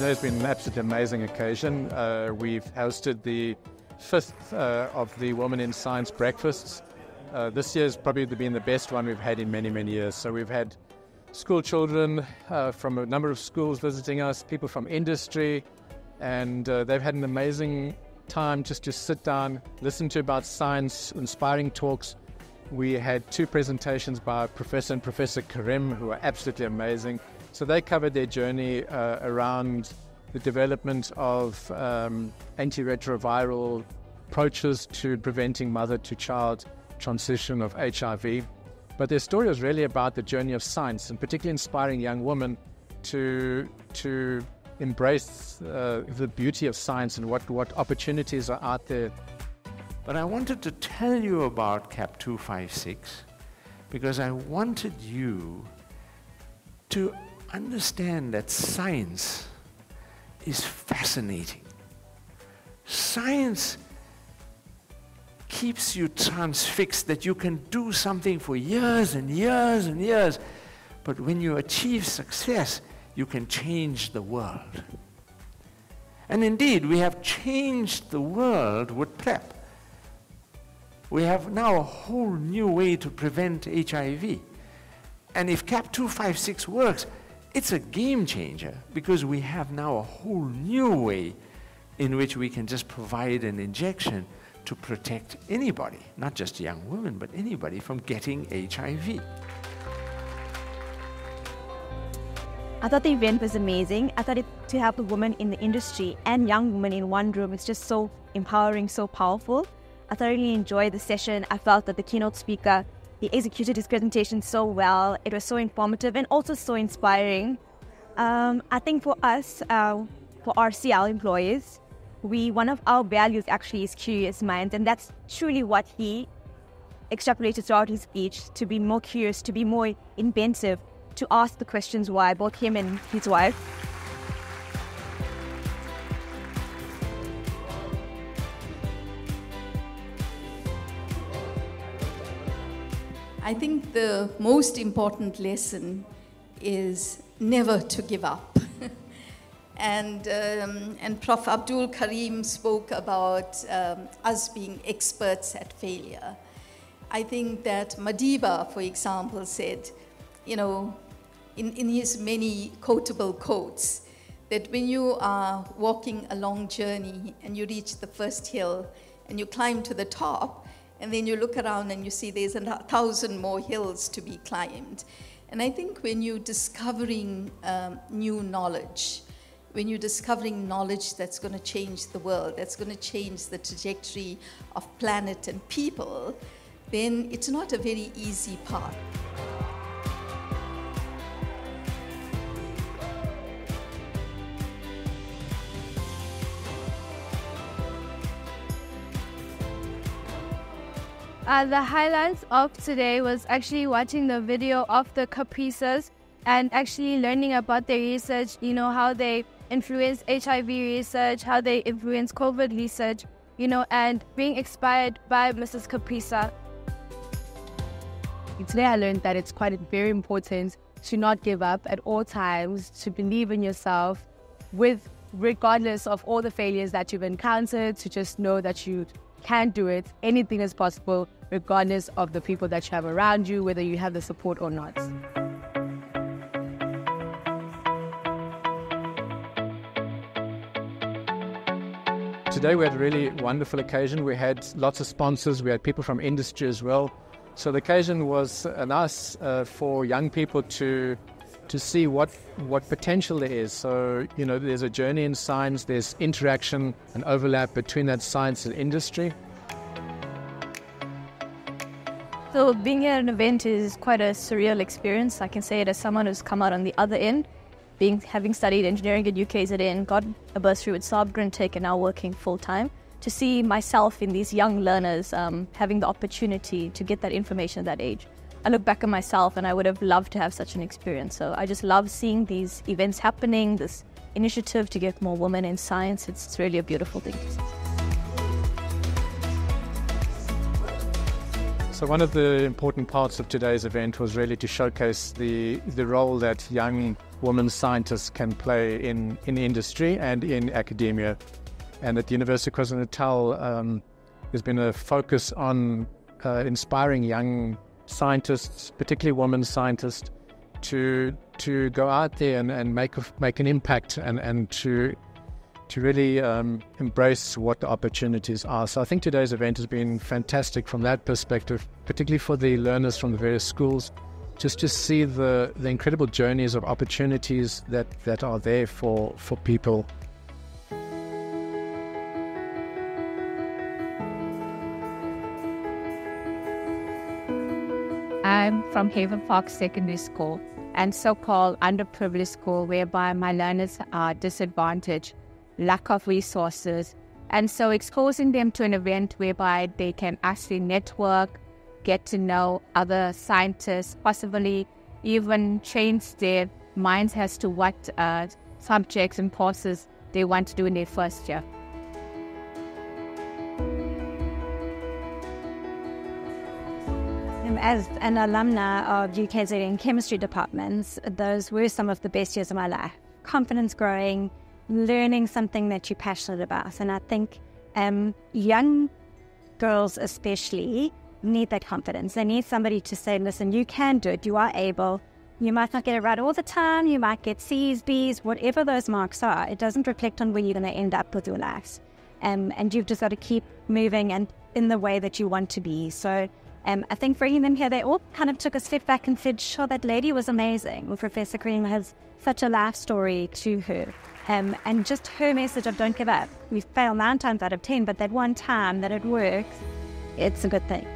Today's been an absolutely amazing occasion. We've hosted the 5th of the Women in Science breakfasts. This year's probably been the best one we've had in many, many years. So we've had school children from a number of schools visiting us, people from industry, and they've had an amazing time just to sit down, listen to about science, inspiring talks. We had 2 presentations by Professor and Professor Karim, who are absolutely amazing. So they covered their journey around the development of antiretroviral approaches to preventing mother-to-child transition of HIV. But their story was really about the journey of science, and particularly inspiring young women to embrace the beauty of science and what opportunities are out there. But I wanted to tell you about CAP 256 because I wanted you to understand that science is fascinating. Science keeps you transfixed, that you can do something for years and years and years, but when you achieve success, you can change the world. And indeed, we have changed the world with PrEP. We have now a whole new way to prevent HIV. And if CAP 256 works, it's a game changer, because we have now a whole new way in which we can just provide an injection to protect anybody, not just young women, but anybody from getting HIV. I thought the event was amazing. I thought to have the women in the industry and young women in one room is just so empowering, so powerful. I thoroughly enjoyed the session. I felt that the keynote speaker, he executed his presentation so well. It was so informative and also so inspiring. I think for us, for RCL employees, one of our values actually is curious minds, and that's truly what he extrapolated throughout his speech, to be more curious, to be more inventive, to ask the questions why, both him and his wife. I think the most important lesson is never to give up. And Prof. Abdool Karim spoke about us being experts at failure. I think that Madiba, for example, said, you know, in his many quotable quotes, that when you are walking a long journey and you reach the first hill and you climb to the top, and then you look around and you see there's 1,000 more hills to be climbed. And I think when you're discovering new knowledge, when you're discovering knowledge that's going to change the world, that's going to change the trajectory of planet and people, then it's not a very easy path. The highlights of today was actually watching the video of the CAPRISAs and actually learning about their research, you know, how they influence HIV research, how they influence COVID research, you know, and being inspired by Mrs. CAPRISA. Today I learned that it's quite very important to not give up at all times, to believe in yourself, regardless of all the failures that you've encountered, to just know that you can do it. Anything is possible, regardless of the people that you have around you, whether you have the support or not. Today we had a really wonderful occasion. We had lots of sponsors, we had people from industry as well. So the occasion was nice for young people to see what potential there is. So, you know, there's a journey in science, there's interaction and overlap between that science and industry. So being here at an event is quite a surreal experience. I can say it as someone who's come out on the other end, having studied engineering at UKZN, got a bursary with Saab Grant Tech and now working full-time. To see myself in these young learners having the opportunity to get that information at that age. I look back at myself and I would have loved to have such an experience. So I just love seeing these events happening, this initiative to get more women in science. It's really a beautiful thing to see. So one of the important parts of today's event was really to showcase the role that young women scientists can play in industry and in academia. And at the University of KwaZulu-Natal, there's been a focus on inspiring young scientists, particularly women scientists, to go out there and make an impact and to really embrace what the opportunities are. So I think today's event has been fantastic from that perspective, particularly for the learners from the various schools, just to see the incredible journeys of opportunities that are there for people. I'm from Haven Park Secondary School, and so-called underprivileged school, whereby my learners are disadvantaged, lack of resources, and so exposing them to an event whereby they can actually network, get to know other scientists, possibly even change their minds as to what subjects and courses they want to do in their first year. As an alumna of UKZN chemistry departments, those were some of the best years of my life. Confidence growing, learning something that you're passionate about. And I think young girls especially need that confidence. They need somebody to say, listen, you can do it, you are able. You might not get it right all the time, you might get C's, B's, whatever those marks are. It doesn't reflect on where you're going to end up with your lives. And you've just got to keep moving and in the way that you want to be. So I think bringing them here, they all kind of took a step back and said, sure, that lady was amazing. Well, Professor Karim has such a life story to her. And just her message of don't give up. We fail 9 times out of 10, but that one time that it works, it's a good thing.